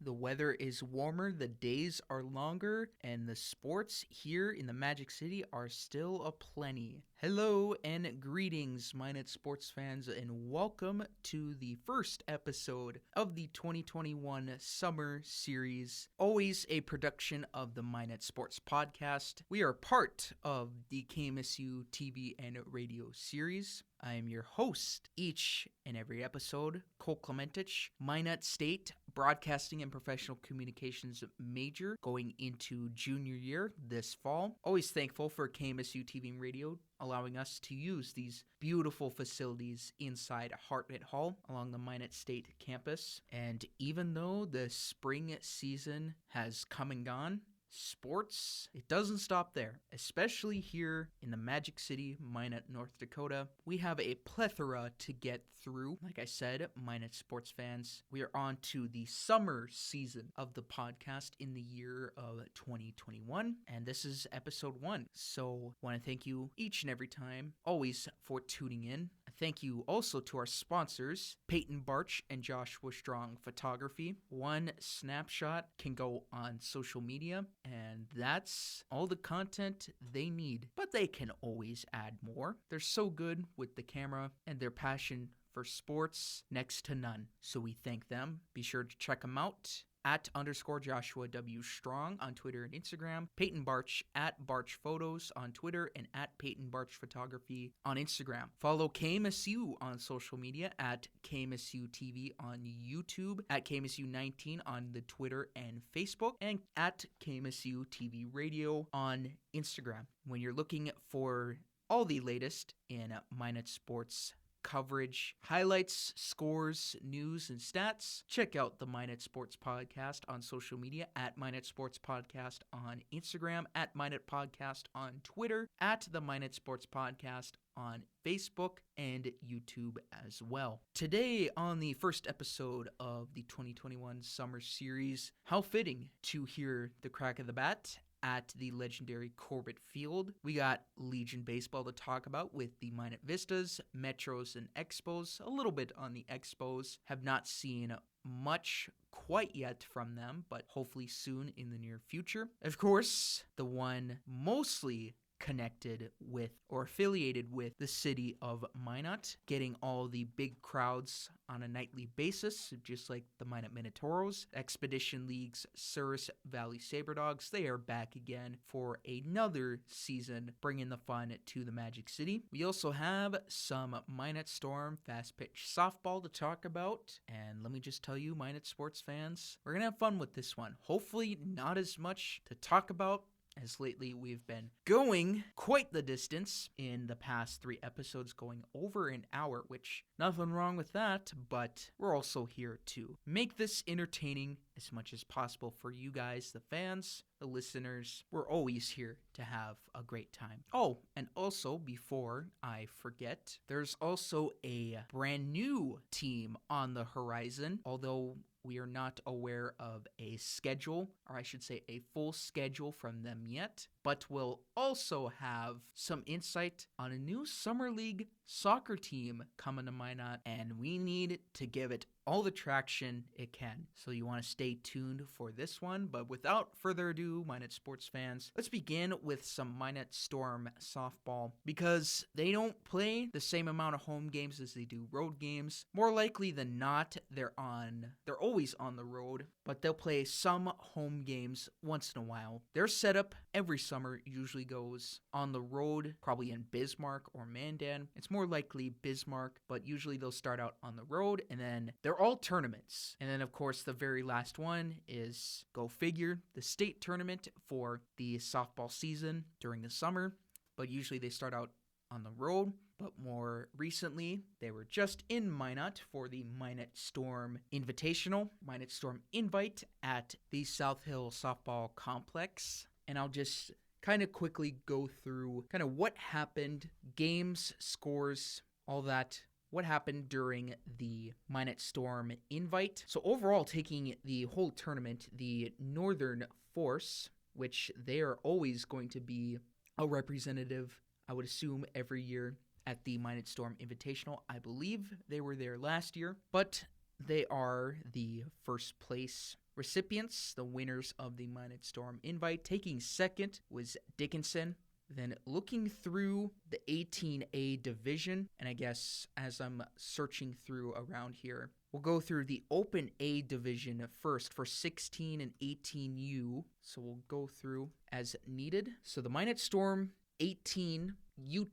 The weather is warmer, the days are longer, and the sports here in the Magic City are still aplenty. Hello and greetings, Minot sports fans, and welcome to the first episode of the 2021 Summer Series, always a production of the Minot Sports Podcast. We are part of the KMSU TV and Radio series. I am your host each and every episode, Cole Clementich, Minot State Broadcasting and Professional Communications major going into junior year this fall. Always thankful for KMSU TV and Radio allowing us to use these beautiful facilities inside Hartnett Hall along the Minot State campus. And even though the spring season has come and gone, sports, it doesn't stop there. Especially here in the Magic City, Minot, North Dakota, we have a plethora to get through. Like I said, Minot sports fans, we are on to the summer season of the podcast in the year of 2021, and this is episode 1. So I want to thank you each and every time, always, for tuning in. Thank you also to our sponsors, Peyton, Bartsch, and Joshua Strong Photography. One snapshot can go on social media, and that's all the content they need. But they can always add more. They're so good with the camera, and their passion for sports, next to none. So we thank them. Be sure to check them out at _Joshua W. Strong on Twitter and Instagram, Peyton Bartsch at Bartsch Photos on Twitter, and at Peyton Bartsch Photography on Instagram. Follow KMSU on social media at KMSU TV on YouTube, at KMSU 19 on the Twitter and Facebook, and at KMSU TV Radio on Instagram. When you're looking for all the latest in Minot sports coverage, highlights, scores, news, and stats, check out the Minot Sports Podcast on social media at Minot Sports Podcast on Instagram, at Minot Podcast on Twitter, at the Minot Sports Podcast on Facebook and YouTube as well. Today on the first episode of the 2021 Summer Series, how fitting to hear the crack of the bat at the legendary Corbett Field. We got Legion Baseball to talk about with the Minot Vistas, Metros, and Expos. A little bit on the Expos. Have not seen much quite yet from them, but hopefully soon in the near future. Of course, the one mostly connected with or affiliated with the city of Minot, getting all the big crowds on a nightly basis, just like the Minot Minotauros. Expedition League's Souris Valley Sabre Dogs, they are back again for another season, bringing the fun to the Magic City. We also have some Minot Storm Fastpitch softball to talk about, and let me just tell you, Minot sports fans, we're gonna have fun with this one. Hopefully not as much to talk about, as lately we've been going quite the distance in the past 3 episodes, going over an hour, which nothing wrong with that, but we're also here to make this entertaining as much as possible for you guys, the fans, the listeners. We're always here to have a great time. Oh, and also, before I forget, there's also a brand new team on the horizon, although we are not aware of a schedule, or I should say a full schedule from them yet, but we'll also have some insight on a new Summer League soccer team coming to Minot, and we need to give it all the traction it can. So you want to stay tuned for this one, but without further ado, Minot sports fans, let's begin with some Minot Storm softball, because they don't play the same amount of home games as they do road games. More likely than not, they're always on the road, but they'll play some home games once in a while. Their setup every summer usually goes on the road, probably in Bismarck or Mandan. It's more likely Bismarck, but usually they'll start out on the road, and then they're all tournaments. And then, of course, the very last one is, go figure, the state tournament for the softball season during the summer. But usually they start out on the road. But more recently, they were just in Minot for the Minot Storm Invitational, Minot Storm Invite at the South Hill Softball Complex. And I'll just kind of quickly go through kind of what happened, games, scores, all that. What happened during the Minot Storm Invite. So overall, taking the whole tournament, the Northern Force, which they are always going to be a representative, I would assume, every year at the Minot Storm Invitational. I believe they were there last year, but they are the first place recipients, the winners of the Minot Storm invite. Taking second was Dickinson. Then looking through the 18A division, and I guess as I'm searching through around here, we'll go through the Open A division first for 16 and 18U. So we'll go through as needed. So the Minot Storm 18U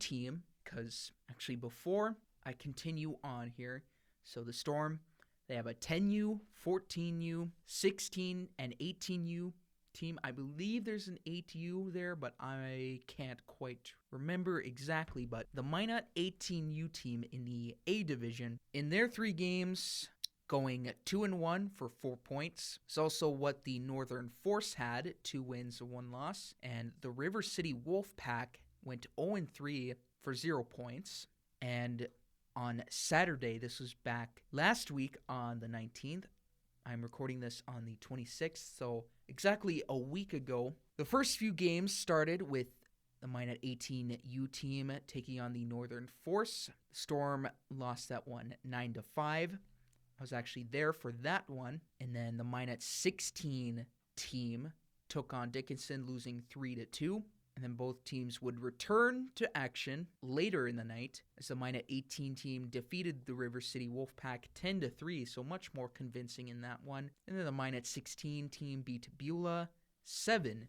team, because actually before I continue on here, so the Storm, they have a 10U, 14U, 16, and 18U team. I believe there's an 8U there, but I can't quite remember exactly. But the Minot 18U team in the A division, in their 3 games, going 2-1 for 4 points. It's also what the Northern Force had, 2 wins and 1 loss. And the River City Wolfpack went 0-3 for 0 points. And on Saturday, this was back last week on the 19th. I'm recording this on the 26th, so exactly a week ago. The first few games started with the Minot 18U team taking on the Northern Force. Storm lost that one 9-5. I was actually there for that one. And then the Minot 16 team took on Dickinson, losing 3-2. And then both teams would return to action later in the night as the Minot 18 team defeated the River City Wolfpack 10-3, so much more convincing in that one. And then the Minot 16 team beat Beulah 7-1.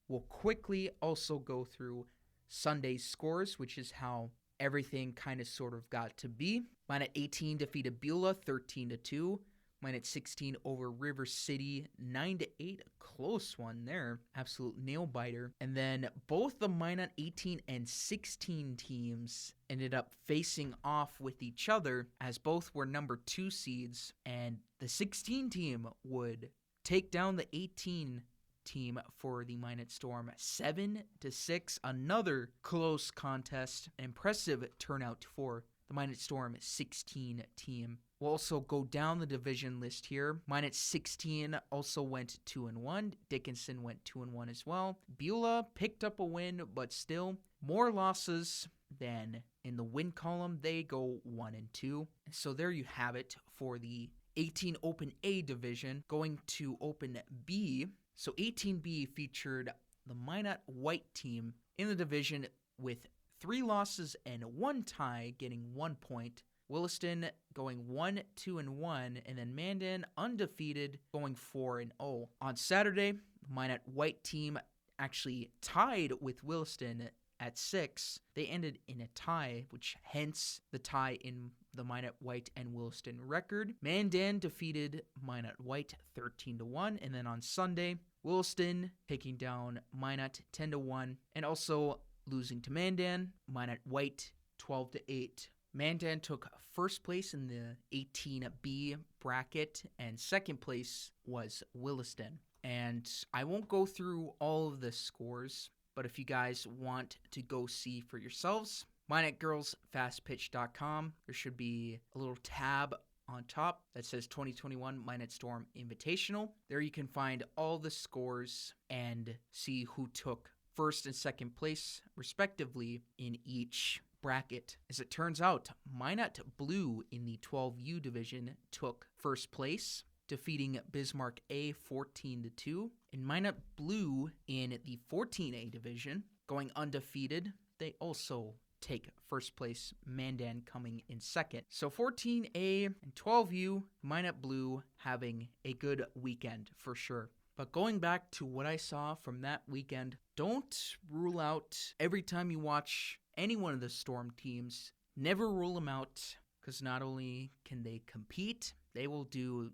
We'll quickly also go through Sunday's scores, which is how everything kind of sort of got to be. Minot 18 defeated Beulah 13-2. Minot 16 over River City 9-8, a close one there, absolute nail biter. And then both the Minot 18 and 16 teams ended up facing off with each other as both were number 2 seeds, and the 16 team would take down the 18 team for the Minot Storm 7-6. Another close contest, an impressive turnout for the Minot Storm 16 team. We'll also go down the division list here. Minot 16 also went 2-1. Dickinson went 2-1 as well. Beulah picked up a win, but still more losses than in the win column. They go 1-2. So there you have it for the 18 Open A division. Going to Open B. So 18B featured the Minot White team in the division with 3 losses and 1 tie, getting 1 point. Williston going 1-2-1, and then Mandan undefeated, going 4-0. On Saturday, the Minot White team actually tied with Williston at 6. They ended in a tie, which hence the tie in the Minot White and Williston record. Mandan defeated Minot White 13-1, and then on Sunday, Williston taking down Minot 10-1, and also losing to Mandan, Minot White 12-8. Mandan took first place in the 18B bracket, and second place was Williston. And I won't go through all of the scores, but if you guys want to go see for yourselves, MinotGirlsFastPitch.com, there should be a little tab on top that says 2021 Minot Storm Invitational. There you can find all the scores and see who took first and second place, respectively, in each bracket. As it turns out, Minot Blue in the 12U division took first place, defeating Bismarck A 14-2. And Minot Blue in the 14A division, going undefeated, they also take first place, Mandan coming in second. So 14A and 12U, Minot Blue having a good weekend for sure. But going back to what I saw from that weekend, don't rule out every time you watch any one of the Storm teams. Never rule them out, because not only can they compete, they will do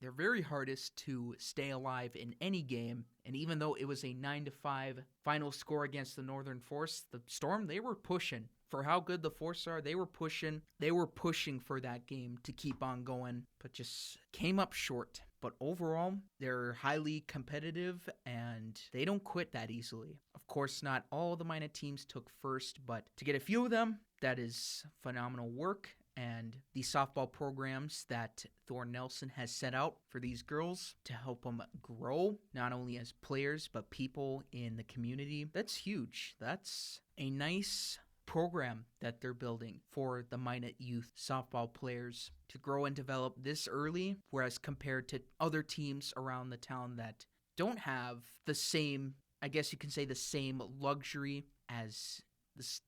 their very hardest to stay alive in any game. And even though it was a 9-5 final score against the Northern Force, the Storm, they were pushing. For how good the Force are, they were pushing. They were pushing for that game to keep on going, but just came up short. But overall, they're highly competitive, and they don't quit that easily. Of course, not all the Minot teams took first, but to get a few of them, that is phenomenal work. And the softball programs that Thorne Nelson has set out for these girls to help them grow, not only as players, but people in the community, that's huge. That's a nice program that they're building for the Minot youth softball players to grow and develop this early, whereas compared to other teams around the town that don't have the same, I guess you can say, the same luxury as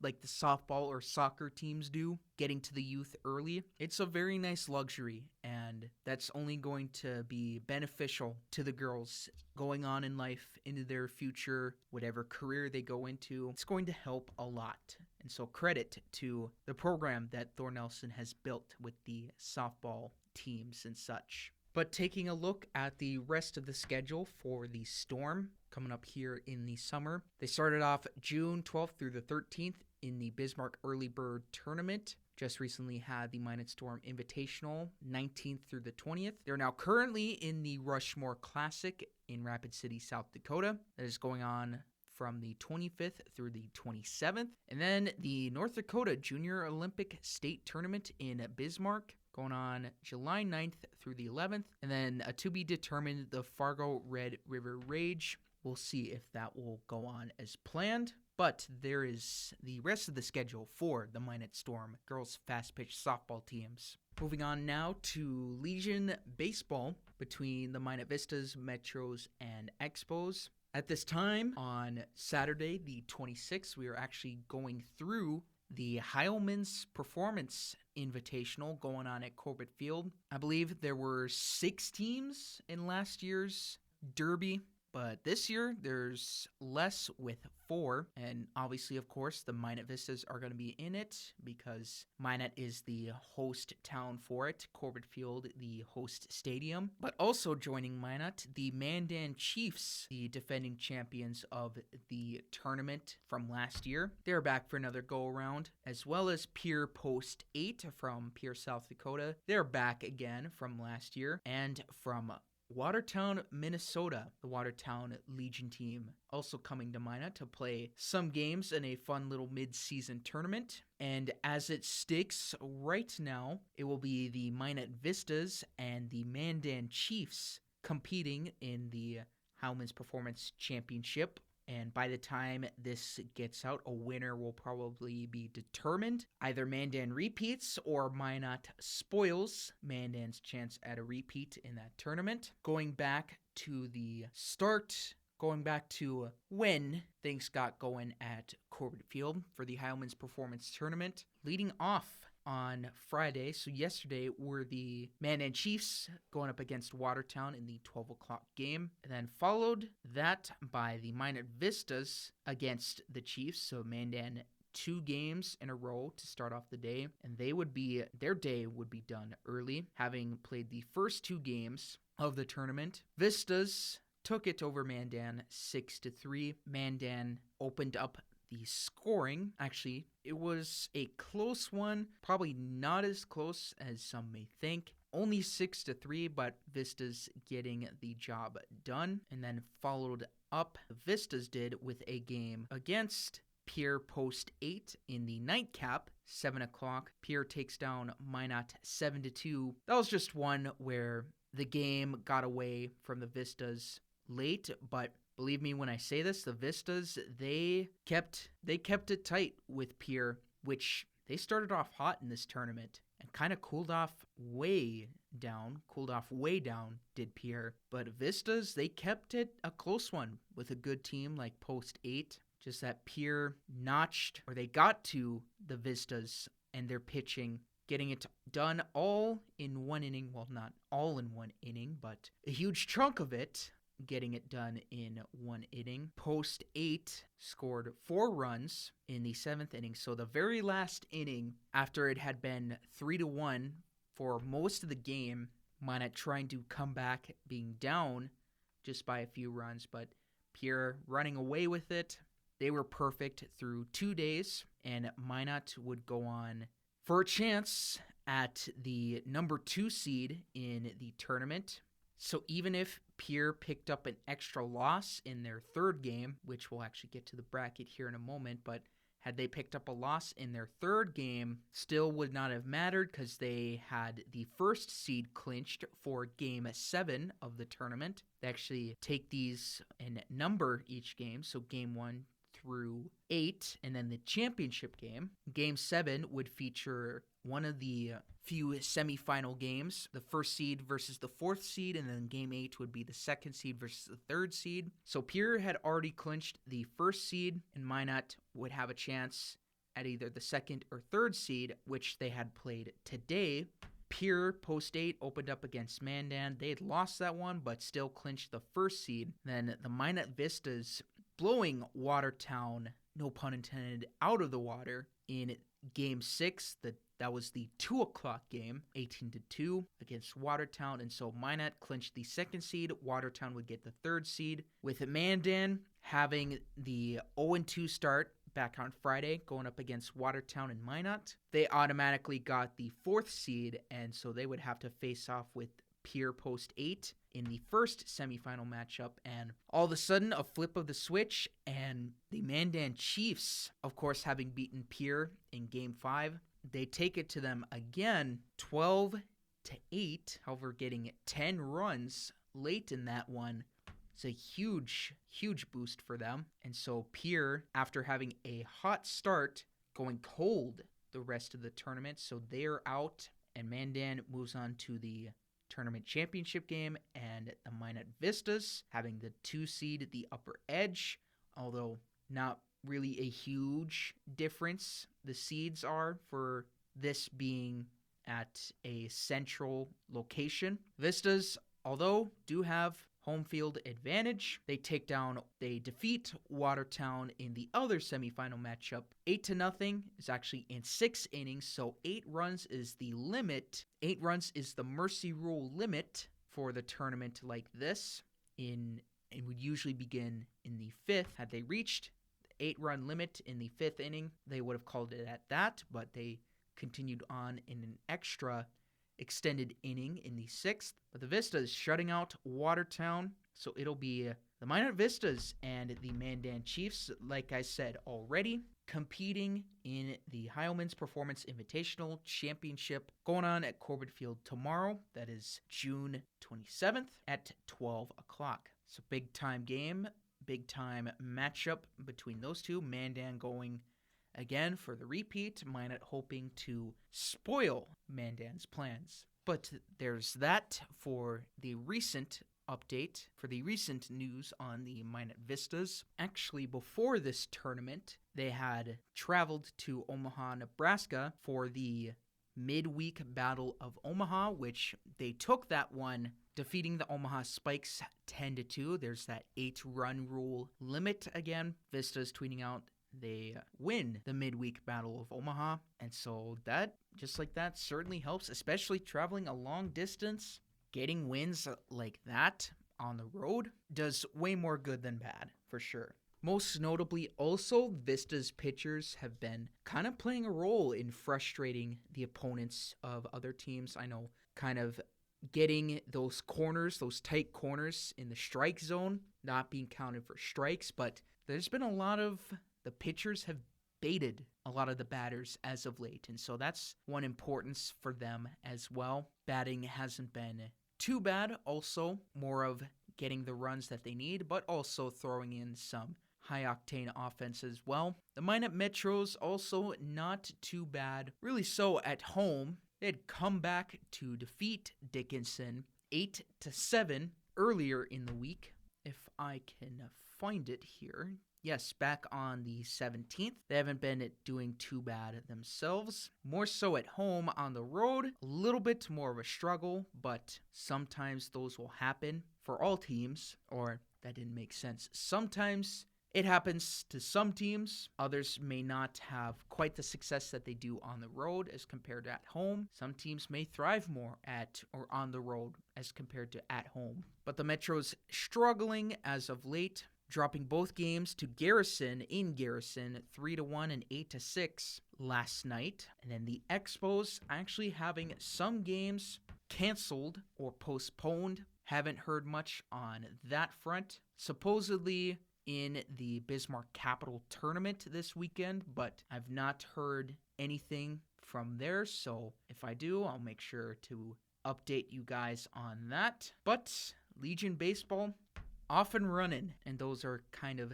like the softball or soccer teams do, getting to the youth early. It's a very nice luxury, and that's only going to be beneficial to the girls going on in life, into their future, whatever career they go into. It's going to help a lot. And so credit to the program that Thor Nelson has built with the softball teams and such. But taking a look at the rest of the schedule for the Storm coming up here in the summer, they started off June 12th through the 13th in the Bismarck Early Bird Tournament. Just recently had the Minot Storm Invitational, 19th through the 20th. They're now currently in the Rushmore Classic in Rapid City, South Dakota. That is going on from the 25th through the 27th. And then the North Dakota Junior Olympic State Tournament in Bismarck, going on July 9th through the 11th. And then to be determined, the Fargo Red River Rage. We'll see if that will go on as planned. But there is the rest of the schedule for the Minot Storm girls fast pitch softball teams. Moving on now to Legion Baseball between the Minot Vistas, Metros, and Expos. At this time, on Saturday, the 26th, we are actually going through the Heilman's Performance Invitational going on at Corbett Field. I believe there were 6 teams in last year's Derby, but this year there's less with 4. And obviously, of course, the Minot Vistas are going to be in it because Minot is the host town for it, Corbett Field, the host stadium. But also joining Minot, the Mandan Chiefs, the defending champions of the tournament from last year. They're back for another go-around, as well as Pierre Post 8 from Pierre, South Dakota. They're back again from last year, and from Watertown, Minnesota, the Watertown Legion team also coming to Minot to play some games in a fun little mid-season tournament. And as it sticks right now, it will be the Minot Vistas and the Mandan Chiefs competing in the Heilman's Performance Championship. And by the time this gets out, a winner will probably be determined. Either Mandan repeats or Minot spoils Mandan's chance at a repeat in that tournament. Going back to the start, going back to when things got going at Corbett Field for the Heilman's Performance Tournament. Leading off on Friday, so yesterday, were the Mandan Chiefs going up against Watertown in the 12 o'clock game, and then followed that by the Minot Vistas against the Chiefs. So Mandan 2 games in a row to start off the day, and their day would be done early, having played the first 2 games of the tournament. Vistas took it over Mandan 6-3. Mandan opened up the scoring. Actually, it was a close one, probably not as close as some may think. Only 6-3, but Vistas getting the job done. And then followed up, Vistas did with a game against Pierre Post 8 in the nightcap, 7 o'clock. Pierre takes down Minot 7-2. That was just one where the game got away from the Vistas late, but believe me when I say this, the Vistas, they kept it tight with Pierre, which they started off hot in this tournament and kind of cooled off way down, did Pierre. But Vistas, they kept it a close one with a good team like Post 8. Just that Pierre they got to the Vistas and their pitching, getting it done all in one inning. Well, not all in one inning, but a huge chunk of it, getting it done in one inning. Post 8 scored 4 runs in the 7th inning. So the very last inning, after it had been 3-1 for most of the game, Minot trying to come back, being down just by a few runs, but Pierre running away with it. They were perfect through 2 days, and Minot would go on for a chance at the number 2 seed in the tournament. So even if Pierre picked up an extra loss in their 3rd game, which we'll actually get to the bracket here in a moment, but had they picked up a loss in their 3rd game, still would not have mattered because they had the 1st seed clinched for Game 7 of the tournament. They actually take these and number each game, so Game 1 through 8, and then the championship game. Game 7 would feature one of the few semifinal games, the first seed versus the 4th seed, and then Game 8 would be the 2nd seed versus the 3rd seed. So Pierre had already clinched the 1st seed, and Minot would have a chance at either the 2nd or 3rd seed, which they had played today. Pierre, post 8, opened up against Mandan. They had lost that one, but still clinched the 1st seed. Then the Minot Vistas blowing Watertown, no pun intended, out of the water in Game 6. That was the 2 o'clock game, 18-2 against Watertown. And so Minot clinched the 2nd seed. Watertown would get the 3rd seed. With Mandan having the 0-2 start back on Friday, going up against Watertown and Minot, they automatically got the 4th seed, and so they would have to face off with Pierre post 8 in the first semifinal matchup. And all of a sudden, a flip of the switch, and the Mandan Chiefs, of course, having beaten Pierre in Game 5, they take it to them again, 12-8, however, getting 10 runs late in that one. It's a huge boost for them. And so Pierre, after having a hot start, going cold the rest of the tournament, so they're out, and Mandan moves on to the tournament championship game, and the Minot Vistas having the 2 seed at the upper edge, although not really a huge difference the seeds are for this being at a central location. Vistas, although, do have home field advantage. They defeat Watertown in the other semifinal matchup. 8-0 is actually in 6 innings, so 8 runs is the limit. 8 runs is the mercy rule limit for the tournament like this. It would usually begin in the 5th. Had they reached the 8-run limit in the 5th inning, they would have called it at that, but they continued on in an extra extended inning in the 6th. But the Vistas shutting out Watertown, so it'll be the Minot Vistas and the Mandan Chiefs, like I said already, competing in the Heilmann's Performance Invitational Championship going on at Corbett Field tomorrow. That is June 27th at 12 o'clock. It's a big-time game, big-time matchup between those two. Mandan going again for the repeat, Minot hoping to spoil Mandan's plans. But there's that for the recent update, for the recent news on the Minot Vistas. Actually, before this tournament, they had traveled to Omaha, Nebraska for the midweek Battle of Omaha, which they took that one, defeating the Omaha Spikes 10-2. There's that 8-run rule limit again. Vistas tweeting out they win the midweek Battle of Omaha. And so that, just like that, certainly helps, especially traveling a long distance. Getting wins like that on the road does way more good than bad, for sure. Most notably, also, Vista's pitchers have been kind of playing a role in frustrating the opponents of other teams. I know, kind of getting those corners, those tight corners in the strike zone, not being counted for strikes, but there's been a lot of the pitchers have baited a lot of the batters as of late, and so that's one importance for them as well. Batting hasn't been too bad, also more of getting the runs that they need, but also throwing in some high-octane offense as well. The Minot Metros also not too bad, really so at home. They had come back to defeat Dickinson 8-7 earlier in the week, if I can find it here. Yes, back on the 17th. They haven't been doing too bad themselves. More so at home. On the road, a little bit more of a struggle, but sometimes those will happen for all teams. Or, that didn't make sense. Sometimes it happens to some teams. Others may not have quite the success that they do on the road as compared to at home. Some teams may thrive more at or on the road as compared to at home. But the Metros struggling as of late, dropping both games to Garrison in Garrison, 3-1 and 8-6 last night. And then the Expos actually having some games canceled or postponed. Haven't heard much on that front. Supposedly in the Bismarck Capital tournament this weekend, but I've not heard anything from there. So if I do, I'll make sure to update you guys on that. But Legion Baseball off and running, and those are kind of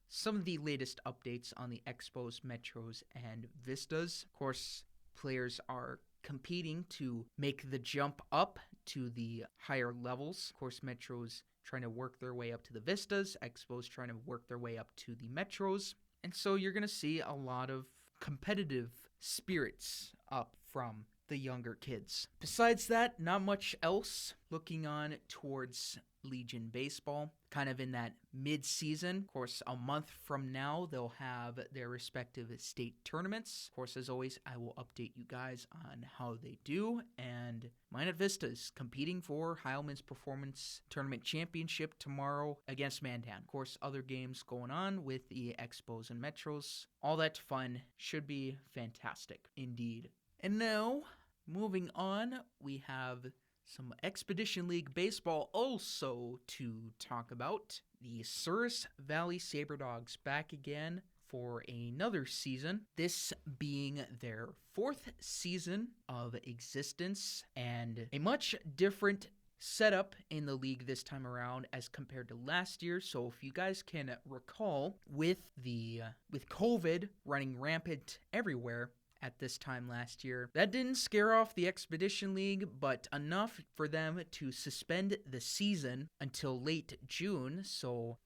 some of the latest updates on the Expos, Metros, and Vistas. Of course, players are competing to make the jump up to the higher levels. Of course, Metros trying to work their way up to the Vistas, Expos trying to work their way up to the Metros. And so you're going to see a lot of competitive spirits up from the younger kids. Besides that, not much else. Looking on towards Legion Baseball, kind of in that mid-season. Of course, a month from now, they'll have their respective state tournaments. Of course, as always, I will update you guys on how they do. And Minot Vistas competing for Heilman's Performance Tournament Championship tomorrow against Mandan. Of course, other games going on with the Expos and Metros. All that fun. Should be fantastic indeed. And now, moving on, we have some Expedition League baseball also to talk about. The Souris Valley Sabre Dogs back again for another season, this being their 4th season of existence and a much different setup in the league this time around as compared to last year. So if you guys can recall, with COVID running rampant everywhere at this time last year, that didn't scare off the Expedition League, but enough for them to suspend the season until late June.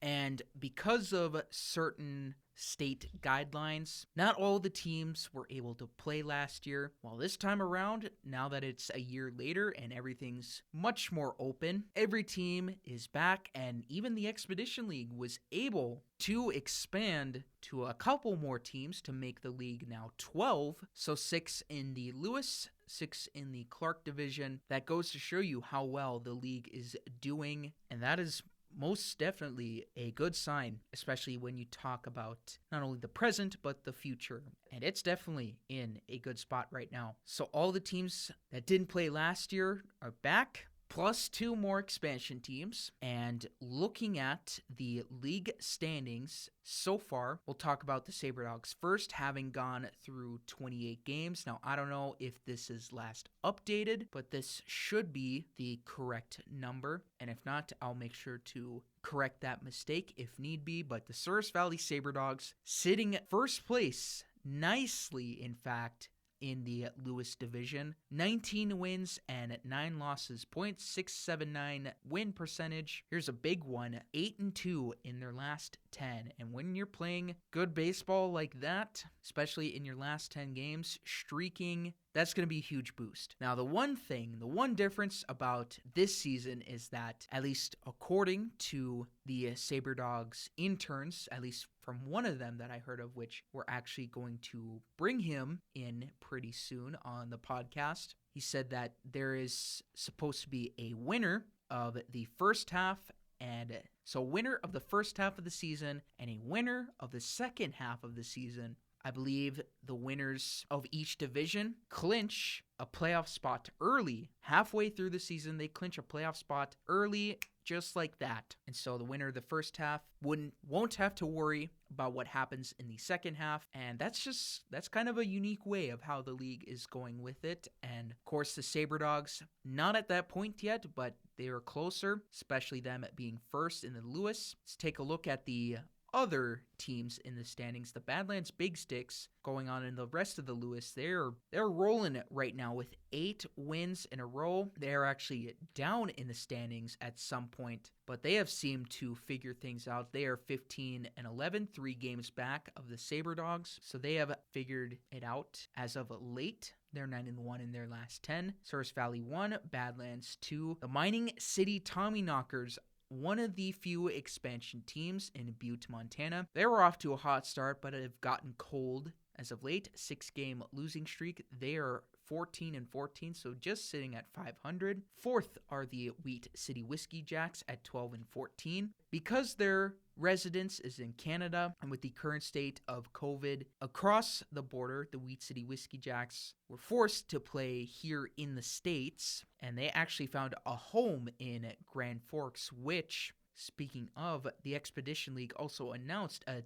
And because of certain state guidelines, not all the teams were able to play last year. While this time around, now that it's a year later and everything's much more open, every team is back, and even the Expedition League was able to expand to a couple more teams to make the league now 12. So 6 in the Lewis, 6 in the Clark division. That goes to show you how well the league is doing, and that is most definitely a good sign, especially when you talk about not only the present, but the future. And it's definitely in a good spot right now. So all the teams that didn't play last year are back, plus 2 more expansion teams. And looking at the league standings so far, we'll talk about the Sabre Dogs first, having gone through 28 games. Now, I don't know if this is last updated, but this should be the correct number. And if not, I'll make sure to correct that mistake if need be. But the Souris Valley Sabre Dogs sitting at first place, nicely, in fact, in the Lewis division. 19 wins and 9 losses, .679 win percentage. Here's a big one, 8-2 in their last 10. And when you're playing good baseball like that, especially in your last 10 games, streaking, that's going to be a huge boost. Now, the one difference about this season is that, at least according to the Sabre Dogs interns, at least from one of them that I heard of, which we're actually going to bring him in pretty soon on the podcast, he said that there is supposed to be a winner of the first half, and so winner of the first half of the season and a winner of the second half of the season. I believe the winners of each division clinch a playoff spot early. Halfway through the season, they clinch a playoff spot early, just like that. And so the winner of the first half won't have to worry about what happens in the second half. And that's kind of a unique way of how the league is going with it. And of course, the Sabre Dogs, not at that point yet, but they are closer, especially them at being first in the Lewis. Let's take a look at the other teams in the standings. The Badlands Big Sticks going on in the rest of the Lewis, they're rolling it right now with 8 wins in a row. They're actually down in the standings at some point, but they have seemed to figure things out. They are 15-11, 3 games back of the Sabre Dogs, so they have figured it out as of late. They're 9-1 in their last 10. Souris Valley 1, Badlands 2. The Mining City Tommyknockers, one of the few expansion teams in Butte, Montana. They were off to a hot start, but have gotten cold as of late. 6-game losing streak. They are 14-14, so just sitting at 500. Fourth are the Wheat City Whiskey Jacks at 12-14. Because their residence is in Canada, and with the current state of COVID across the border, the Wheat City Whiskey Jacks were forced to play here in the States, and they actually found a home in Grand Forks, which, speaking of, the Expedition League also announced an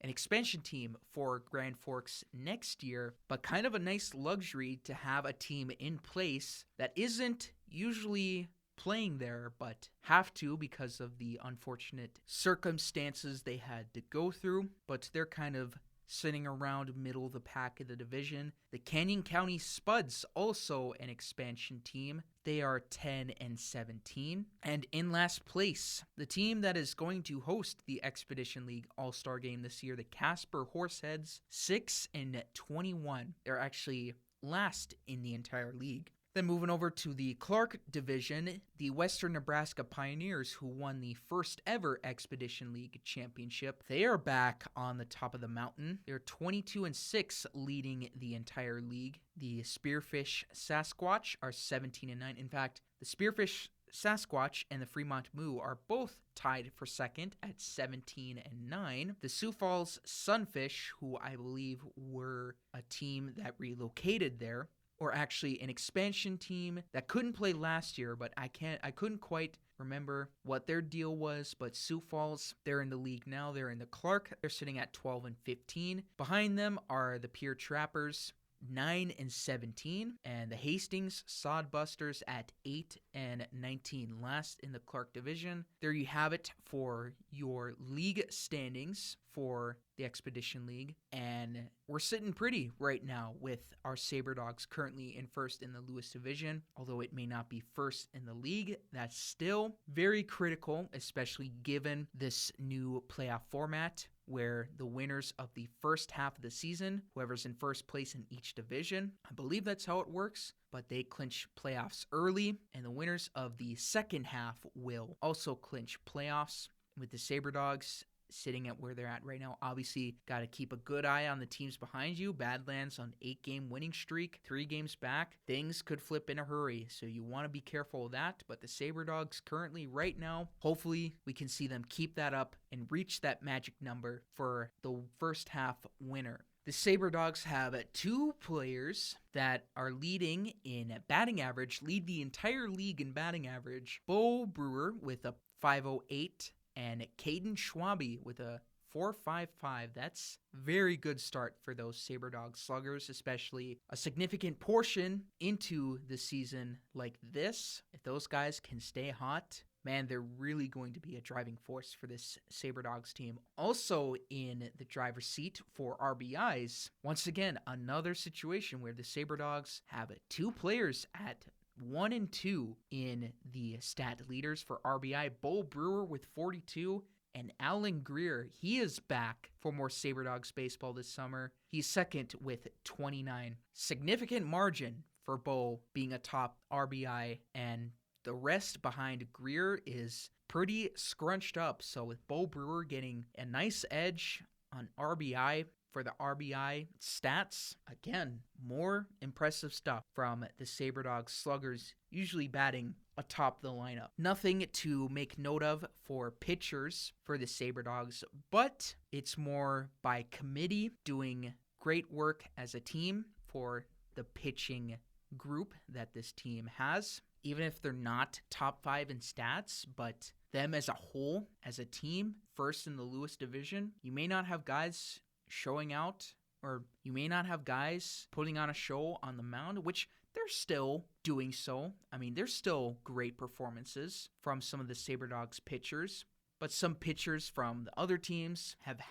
expansion team for Grand Forks next year, but kind of a nice luxury to have a team in place that isn't usually playing there, but have to because of the unfortunate circumstances they had to go through. But they're kind of sitting around middle of the pack of the division. The Canyon County Spuds, also an expansion team. They are 10-17. And in last place, the team that is going to host the Expedition League All-Star Game this year, the Casper Horseheads, 6-21. They're actually last in the entire league. Then moving over to the Clark Division, the Western Nebraska Pioneers, who won the first ever Expedition League championship, they are back on the top of the mountain. They're 22-6, leading the entire league. The Spearfish Sasquatch are 17-9. In fact, the Spearfish Sasquatch and the Fremont Moo are both tied for second at 17-9. The Sioux Falls Sunfish, who I believe were a team that relocated there, or actually an expansion team that couldn't play last year, but I couldn't quite remember what their deal was. But Sioux Falls, they're in the league now. They're in the Clark. They're sitting at 12-15. Behind them are the Pier Trappers, 9-17, and the Hastings Sodbusters at 8-19, last in the Clark Division. There you have it for your league standings for the Expedition League, and we're sitting pretty right now with our Sabre Dogs currently in first in the Lewis Division. Although it may not be first in the league, that's still very critical, especially given this new playoff format, where the winners of the first half of the season, whoever's in first place in each division, I believe that's how it works, but they clinch playoffs early, and the winners of the second half will also clinch playoffs. With the Sabre Dogs sitting at where they're at right now, obviously got to keep a good eye on the teams behind you. Badlands on 8-game winning streak, 3 games back. Things could flip in a hurry, so you want to be careful of that. But the Sabre Dogs currently right now, hopefully we can see them keep that up and reach that magic number for the first half winner. The Sabre Dogs have 2 players that are leading in batting average, lead the entire league in batting average. Bo Brewer with a .508 and Caden Schwabe with a .455. That's very good start for those Sabre Dog sluggers, especially a significant portion into the season like this. If those guys can stay hot, man, they're really going to be a driving force for this Sabre Dogs team. Also in the driver's seat for RBIs, once again, another situation where the Sabre Dogs have 2 players at 1 and 2 in the stat leaders for RBI. Bo Brewer with 42 and Alan Greer, he is back for more Sabre Dogs baseball this summer. He's second with 29. Significant margin for Bo being a top RBI, and the rest behind Greer is pretty scrunched up. So with Bo Brewer getting a nice edge on RBI for the RBI stats, again, more impressive stuff from the Sabre Dogs sluggers, usually batting atop the lineup. Nothing to make note of for pitchers for the Sabre Dogs, but it's more by committee doing great work as a team for the pitching group that this team has. Even if they're not top 5 in stats, but them as a whole, as a team, first in the Lewis Division, you may not have guys showing out, or you may not have guys putting on a show on the mound, which they're still doing so. I mean, there's still great performances from some of the Sabre Dogs pitchers, but some pitchers from the other teams have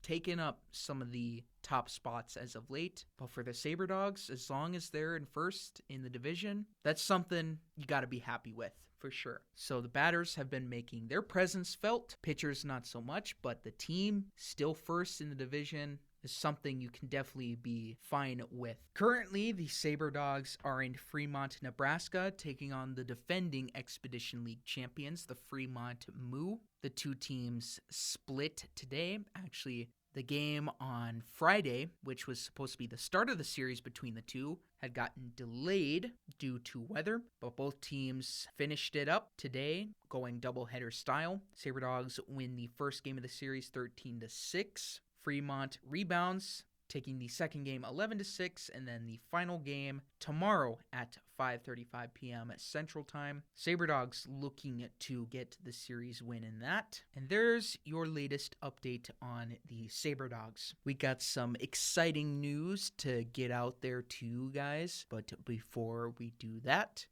taken up some of the top spots as of late. But for the Sabre Dogs, as long as they're in first in the division, that's something you got to be happy with, for sure. So the batters have been making their presence felt. Pitchers not so much, but the team still first in the division is something you can definitely be fine with. Currently, the Sabre Dogs are in Fremont, Nebraska, taking on the defending Expedition League champions, the Fremont Moo. The 2 teams split today. Actually, the game on Friday, which was supposed to be the start of the series between the 2, had gotten delayed due to weather, but both teams finished it up today, going doubleheader style. Sabre Dogs win the first game of the series 13-6. Fremont rebounds, taking the second game 11-6, and then the final game tomorrow at 5:35 p.m. Central Time. Sabre Dogs looking to get the series win in that. And there's your latest update on the Sabre Dogs. We got some exciting news to get out there to you guys, but before we do that,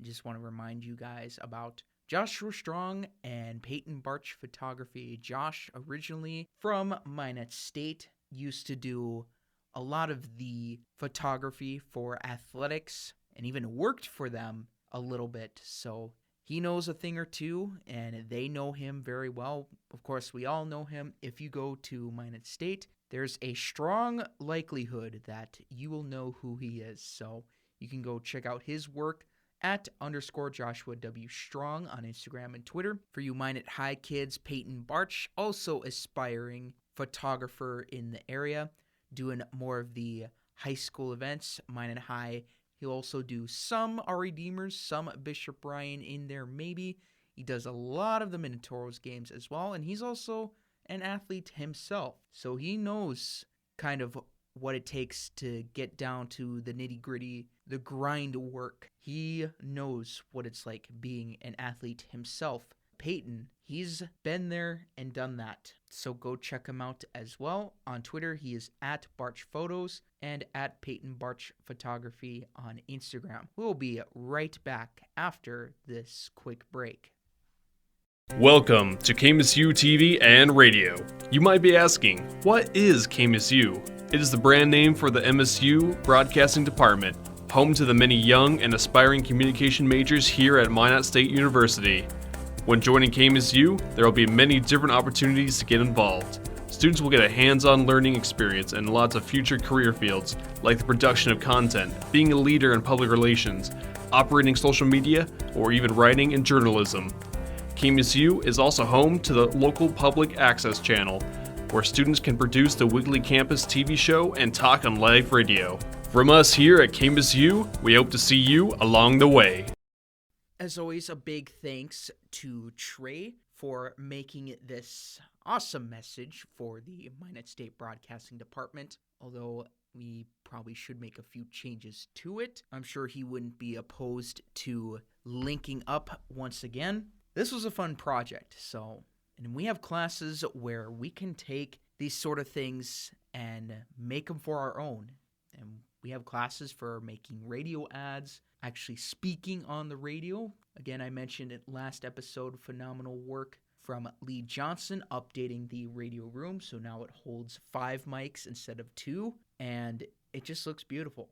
I just want to remind you guys about Joshua Strong and Peyton Bartsch Photography. Josh, originally from Minot State, used to do a lot of the photography for athletics and even worked for them a little bit. So he knows a thing or two, and they know him very well. Of course, we all know him. If you go to Minot State, there's a strong likelihood that you will know who he is. So you can go check out his work at _Joshua W. Strong on Instagram and Twitter. For you Minot High kids, Peyton Bartsch, also aspiring photographer in the area, doing more of the high school events. Minot High, he'll also do some RE Deemers, some Bishop Ryan in there maybe. He does a lot of the Minotauros games as well, and he's also an athlete himself. So he knows kind of what it takes to get down to the nitty-gritty, the grind work. He knows what it's like being an athlete himself. Peyton, he's been there and done that. So go check him out as well. On Twitter, he is at Bartsch Photos and at Peyton Bartsch Photography on Instagram. We'll be right back after this quick break. Welcome to KMSU TV and Radio. You might be asking, what is KMSU? It is the brand name for the MSU Broadcasting Department, home to the many young and aspiring communication majors here at Minot State University. When joining KMSU, there will be many different opportunities to get involved. Students will get a hands-on learning experience in lots of future career fields, like the production of content, being a leader in public relations, operating social media, or even writing and journalism. KMSU is also home to the local public access channel, where students can produce the weekly campus TV show and talk on live radio. From us here at KMSU, we hope to see you along the way. As always, a big thanks to Trey for making this awesome message for the Minot State Broadcasting Department, although we probably should make a few changes to it. I'm sure he wouldn't be opposed to linking up once again. This was a fun project, and we have classes where we can take these sort of things and make them for our own. And we have classes for making radio ads, actually speaking on the radio. Again, I mentioned it last episode, phenomenal work from Lee Johnson, updating the radio room, so now it holds 5 mics instead of 2, and it just looks beautiful.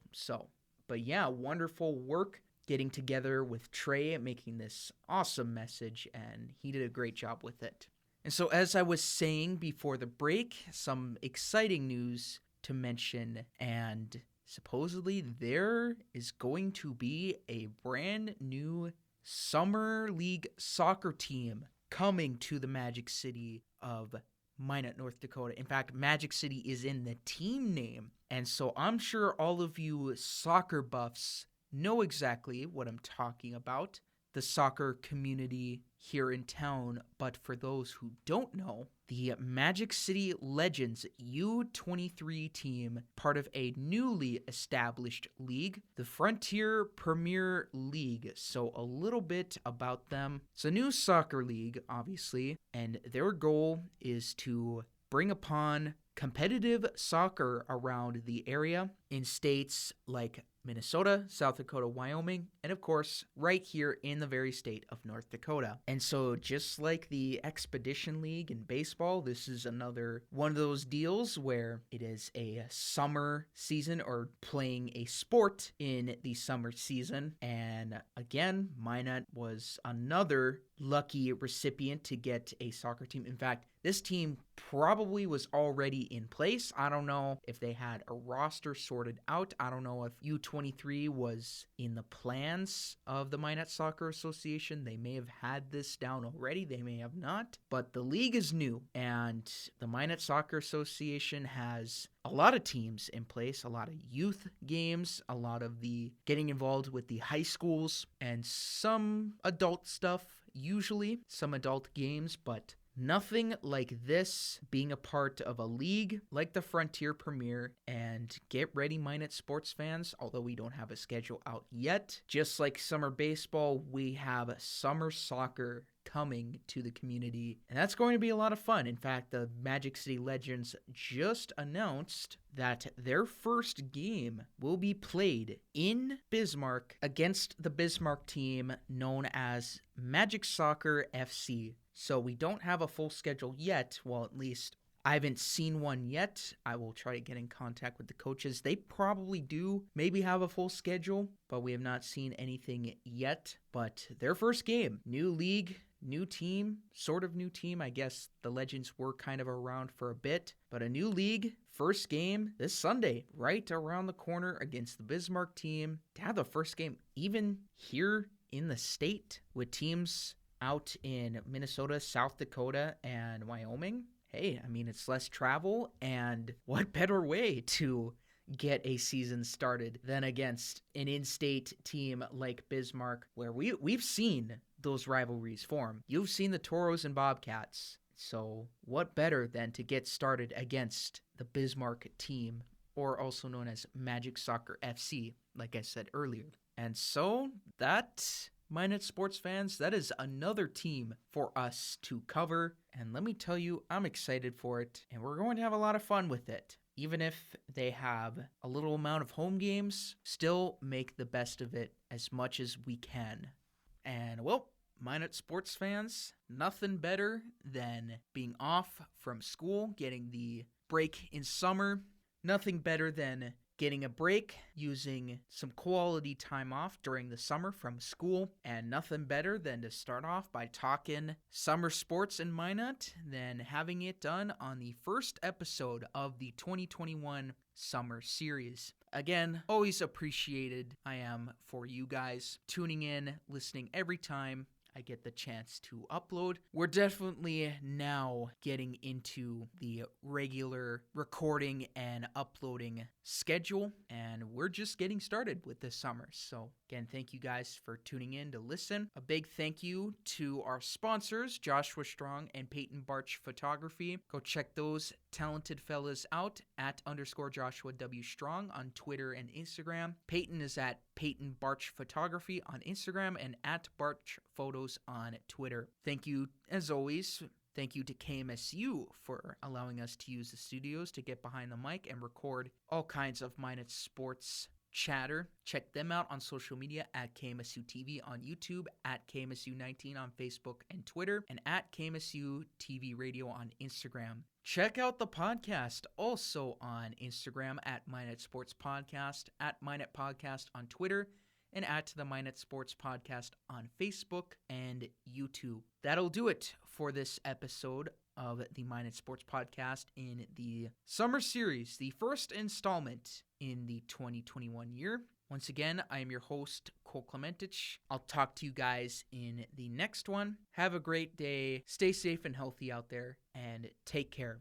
But yeah, wonderful work getting together with Trey, making this awesome message, and he did a great job with it. And so as I was saying before the break, some exciting news to mention, and supposedly there is going to be a brand new Summer League soccer team coming to the Magic City of Minot, North Dakota. In fact, Magic City is in the team name, and so I'm sure all of you soccer buffs know exactly what I'm talking about, the soccer community here in town. But for those who don't know, the Magic City Legends U23 team, part of a newly established league, the Frontier Premier League. So a little bit about them. It's a new soccer league, obviously, and their goal is to bring upon competitive soccer around the area in states like Minnesota, South Dakota, Wyoming, and of course, right here in the very state of North Dakota. And so just like the Expedition League in baseball, this is another one of those deals where it is a summer season, or playing a sport in the summer season. And again, Minot was another lucky recipient to get a soccer team. In fact, this team probably was already in place. I don't know if they had a roster sorted out. I don't know if U23 was in the plans of the Minot Soccer Association. They may have had this down already. They may have not. But the league is new, and the Minot Soccer Association has a lot of teams in place, a lot of youth games, a lot of the getting involved with the high schools, and some adult stuff, usually some adult games, but nothing like this, being a part of a league like the Frontier Premier. And get ready, Minot sports fans, although we don't have a schedule out yet. Just like summer baseball, we have summer soccer coming to the community, and that's going to be a lot of fun. In fact, the Magic City Legends just announced that their first game will be played in Bismarck against the Bismarck team known as Magic Soccer FC. So we don't have a full schedule yet. Well, at least I haven't seen one yet. I will try to get in contact with the coaches. They probably do maybe have a full schedule, but we have not seen anything yet. But their first game, new league, new team, sort of new team. I guess the Legends were kind of around for a bit, but a new league, first game this Sunday, right around the corner against the Bismarck team. To have the first game even here in the state with teams out in Minnesota, South Dakota, and Wyoming. Hey, I mean, it's less travel, and what better way to get a season started than against an in-state team like Bismarck, where we've seen those rivalries form. You've seen the Toros and Bobcats, so what better than to get started against the Bismarck team, or also known as Magic Soccer FC, like I said earlier. And so that, Minot sports fans, that is another team for us to cover, and let me tell you, I'm excited for it, and we're going to have a lot of fun with it. Even if they have a little amount of home games, still make the best of it as much as we can. And, well, Minot sports fans, nothing better than being off from school, getting the break in summer. Nothing better than getting a break, using some quality time off during the summer from school, and nothing better than to start off by talking summer sports in Minot than having it done on the first episode of the 2021 summer series. Again, always appreciated I am for you guys tuning in, listening every time I get the chance to upload. We're definitely now getting into the regular recording and uploading schedule, and we're just getting started with this summer. So again, thank you guys for tuning in to listen. A big thank you to our sponsors, Joshua Strong and Peyton Bartsch Photography. Go check those talented fellas out at _Joshua W. Strong on Twitter and Instagram. Peyton is at Peyton Bartsch Photography on Instagram and at Bartsch Photos on Twitter. Thank you, as always. Thank you to KMSU for allowing us to use the studios to get behind the mic and record all kinds of Minot sports chatter. Check them out on social media at KMSU TV on YouTube, at KMSU 19 on Facebook and Twitter, and at KMSU TV Radio on Instagram. Check out the podcast also on Instagram at Minot Sports Podcast, at Minot Podcast on Twitter, and at the Minot Sports Podcast on Facebook and YouTube. That'll do it for this episode of the Minot Sports Podcast in the summer series, the first installment in the 2021 year. Once again, I am your host, Cole Clementich. I'll talk to you guys in the next one. Have a great day. Stay safe and healthy out there, and take care.